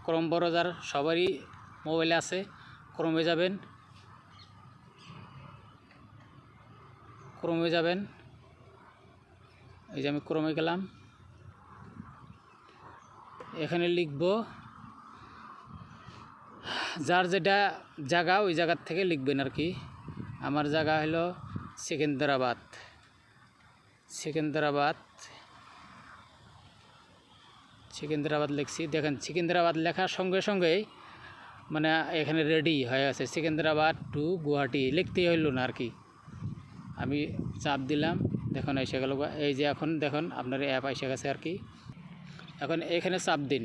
Chrome browser সবারই মোবাইলে আছে। ক্রোমে যাবেন, এই যে আমি ক্রোমে গেলাম। এখানে লিখব যার যেটা জায়গা ওই জায়গার থেকে লিখবেন আর কি। আমার জায়গা হলো সেকেন্দ্রাবাদ লিখছি। দেখেন সেকেন্দ্রাবাদ লেখার সঙ্গে সঙ্গেই মানে এখানে রেডি হয়ে আছে। সেকেন্দ্রাবাদ টু গুয়াহাটি লিখতেই হইল না আর কি। আমি চাপ দিলাম, দেখুন এসে গেল। এই যে এখন দেখুন আপনার অ্যাপ এসে গেছে আর কি। এখন এখানে চাপ দিন,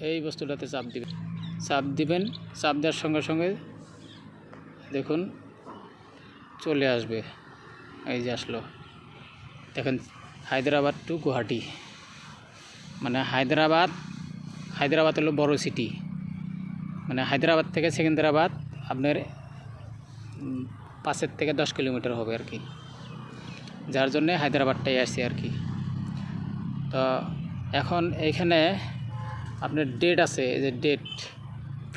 এই বস্তুটাতে চাপ দিবেন। চাপ দেওয়ার সঙ্গে সঙ্গে দেখুন চলে আসবে। এই যে আসলো, দেখেন হায়দ্রাবাদ টু গুয়াহাটি। মানে হায়দ্রাবাদ হলো বড় সিটি। মানে হায়দ্রাবাদ থেকে সেকেন্দ্রাবাদ আপনার 5 থেকে 10 কিলোমিটার হবে আর কি। যার জন্যে হায়দ্রাবাদটাই আসছে আর কি। তো এখন এইখানে আপনার ডেট আছে, এই যে ডেট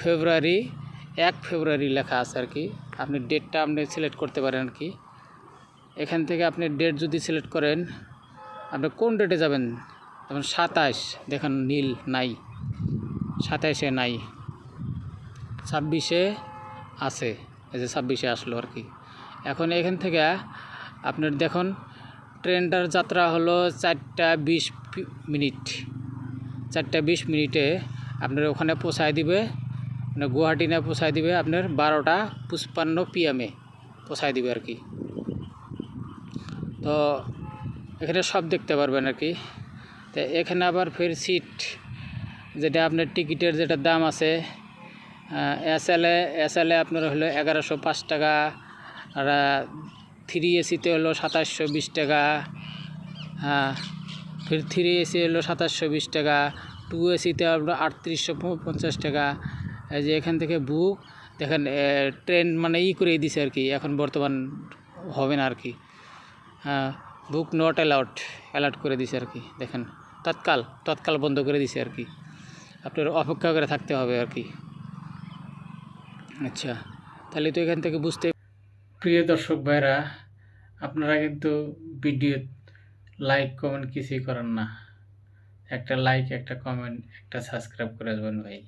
ফেব্রুয়ারি 1 ফেব্রুয়ারি লেখা আছে আর কি। আপনি ডেটটা আপনি সিলেক্ট করতে পারেন আর কি। এখান থেকে আপনি ডেট যদি সিলেক্ট করেন, আপনি কোন ডেটে যাবেন। যেমন 27, দেখেন নীল নাই, 27-এ নাই, 26-এ আছে। এই যে 26-এ আসলো আর কি। এখন এখান থেকে আপনার দেখুন ট্রেনটার যাত্রা হলো 4টা 20 মিনিট। 4টা 20 মিনিটে আপনার ওখানে পৌঁছায় দিবে, মানে গুয়াহাটি না পৌঁছায় দিবে আপনার 12টা 55 PM পৌঁছায় দিবে আর কি। তো এখানে সব দেখতে পারবেন আর কি। তো এখানে আবার ফের সিট, যেটা আপনার টিকিটের যেটা দাম আছে, এসএলে আপনার হলো 1105 টাকা, আর 3 এসিতে হলো 2720 টাকা। হ্যাঁ, ফির 3 এসি হলো 2720 টাকা, 2 এসিতে আপনার 3850 টাকা। এই যে এখান থেকে বুক দেখেন ট্রেন মানে করে দিছে আর কি। এখন বর্তমান হবে না আর কি। হ্যাঁ, বুক নট অ্যালাউড করে দিছে আর কি। দেখেন তৎকাল বন্ধ করে দিছে আর কি। আপনার অপেক্ষা করে থাকতে হবে আর কি। আচ্ছা, তাহলে তো এখান থেকে বুঝতে। প্রিয় দর্শক ভাইরা, আপনারা কিন্তু ভিডিও লাইক কমেন্ট কিছুই করেন না। একটা লাইক, একটা কমেন্ট, একটা সাবস্ক্রাইব করে দেবেন ভাই।